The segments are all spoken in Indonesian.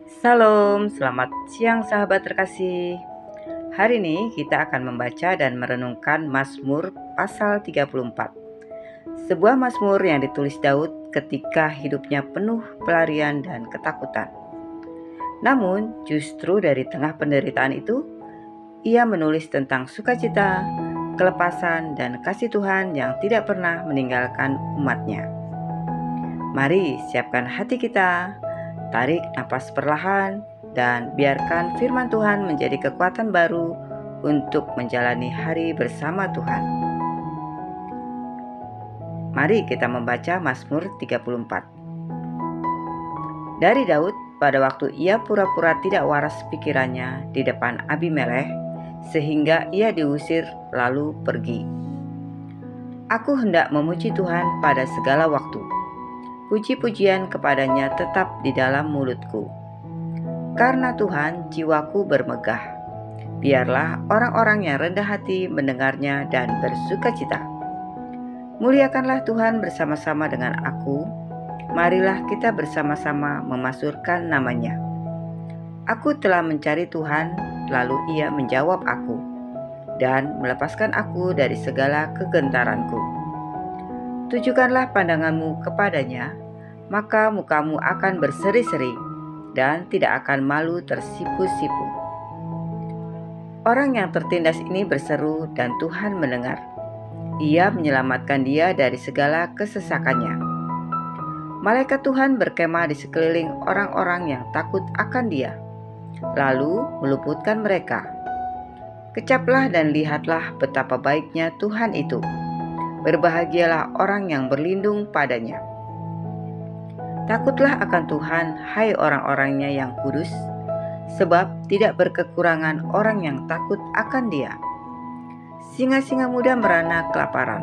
Salam, selamat siang sahabat terkasih. Hari ini kita akan membaca dan merenungkan Mazmur pasal 34. Sebuah Mazmur yang ditulis Daud ketika hidupnya penuh pelarian dan ketakutan. Namun, justru dari tengah penderitaan itu, ia menulis tentang sukacita, kelepasan, dan kasih Tuhan yang tidak pernah meninggalkan umatnya. Mari siapkan hati kita, tarik napas perlahan, dan biarkan firman Tuhan menjadi kekuatan baru untuk menjalani hari bersama Tuhan. Mari kita membaca Mazmur 34. Dari Daud, pada waktu ia pura-pura tidak waras pikirannya di depan Abimelekh, sehingga ia diusir lalu pergi. Aku hendak memuji Tuhan pada segala waktu. Puji-pujian kepadanya tetap di dalam mulutku. Karena Tuhan jiwaku bermegah. Biarlah orang-orang yang rendah hati mendengarnya dan bersukacita. Muliakanlah Tuhan bersama-sama dengan aku. Marilah kita bersama-sama memasyurkan namanya. Aku telah mencari Tuhan, lalu ia menjawab aku, dan melepaskan aku dari segala kegentaranku. Tujukanlah pandanganmu kepadanya, maka mukamu akan berseri-seri dan tidak akan malu tersipu-sipu. Orang yang tertindas ini berseru dan Tuhan mendengar. Ia menyelamatkan dia dari segala kesesakannya. Malaikat Tuhan berkemah di sekeliling orang-orang yang takut akan dia, lalu meluputkan mereka. Kecaplah dan lihatlah betapa baiknya Tuhan itu. Berbahagialah orang yang berlindung padanya. Takutlah akan Tuhan, hai orang-orangnya yang kudus, sebab tidak berkekurangan orang yang takut akan Dia. Singa-singa muda merana kelaparan,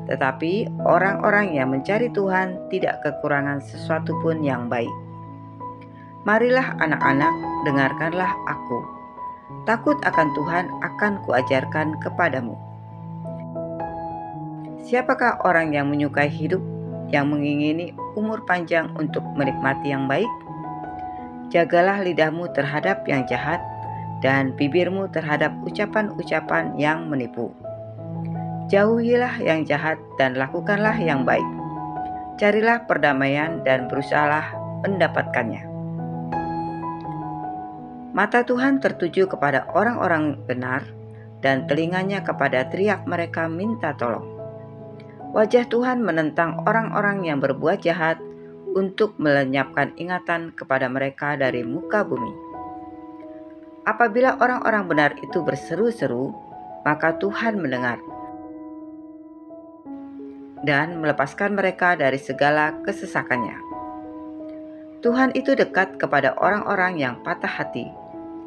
tetapi orang-orang yang mencari Tuhan tidak kekurangan sesuatu pun yang baik. Marilah anak-anak, dengarkanlah aku. Takut akan Tuhan akan kuajarkan kepadamu. Siapakah orang yang menyukai hidup, yang mengingini umur panjang untuk menikmati yang baik? Jagalah lidahmu terhadap yang jahat, dan bibirmu terhadap ucapan-ucapan yang menipu. Jauhilah yang jahat dan lakukanlah yang baik. Carilah perdamaian dan berusahalah mendapatkannya. Mata Tuhan tertuju kepada orang-orang benar, dan telinganya kepada teriak mereka minta tolong. Wajah Tuhan menentang orang-orang yang berbuat jahat untuk melenyapkan ingatan kepada mereka dari muka bumi. Apabila orang-orang benar itu berseru-seru, maka Tuhan mendengar dan melepaskan mereka dari segala kesesakannya. Tuhan itu dekat kepada orang-orang yang patah hati,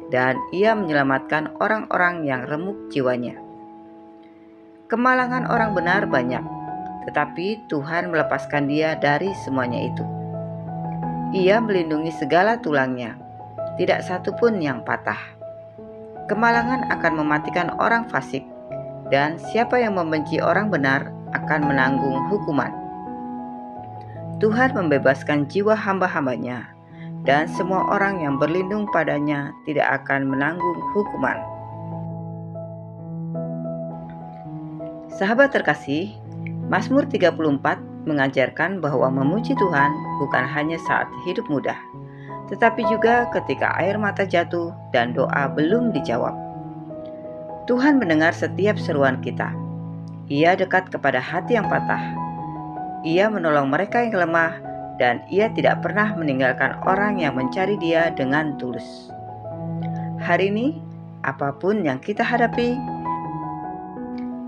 dan ia menyelamatkan orang-orang yang remuk jiwanya. Kemalangan orang benar banyak, tetapi Tuhan melepaskan dia dari semuanya itu. Ia melindungi segala tulangnya, tidak satu pun yang patah. Kemalangan akan mematikan orang fasik, dan siapa yang membenci orang benar akan menanggung hukuman. Tuhan membebaskan jiwa hamba-hambanya, dan semua orang yang berlindung padanya tidak akan menanggung hukuman. Sahabat terkasih, Mazmur 34 mengajarkan bahwa memuji Tuhan bukan hanya saat hidup mudah, tetapi juga ketika air mata jatuh dan doa belum dijawab. Tuhan mendengar setiap seruan kita. Ia dekat kepada hati yang patah. Ia menolong mereka yang lemah, dan ia tidak pernah meninggalkan orang yang mencari Dia dengan tulus. Hari ini, apapun yang kita hadapi,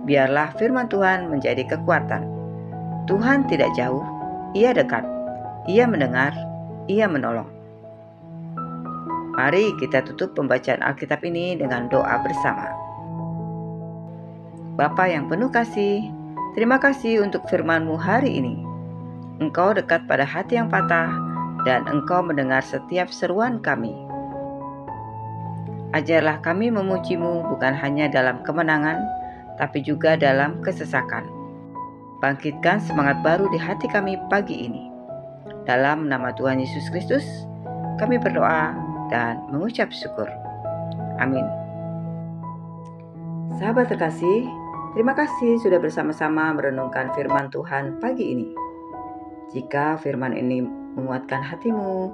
biarlah firman Tuhan menjadi kekuatan. Tuhan tidak jauh, Ia dekat, Ia mendengar, Ia menolong. Mari kita tutup pembacaan Alkitab ini dengan doa bersama. Bapa yang penuh kasih, terima kasih untuk firman-Mu hari ini. Engkau dekat pada hati yang patah, dan Engkau mendengar setiap seruan kami. Ajarlah kami memuji-Mu bukan hanya dalam kemenangan, tapi juga dalam kesesakan. Bangkitkan semangat baru di hati kami pagi ini. Dalam nama Tuhan Yesus Kristus, kami berdoa dan mengucap syukur. Amin. Sahabat terkasih, terima kasih sudah bersama-sama merenungkan firman Tuhan pagi ini. Jika firman ini menguatkan hatimu,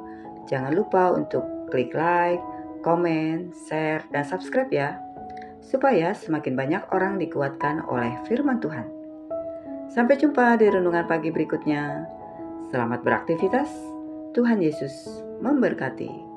jangan lupa untuk klik like, komen, share, dan subscribe ya, supaya semakin banyak orang dikuatkan oleh firman Tuhan. Sampai jumpa di renungan pagi berikutnya. Selamat beraktivitas. Tuhan Yesus memberkati.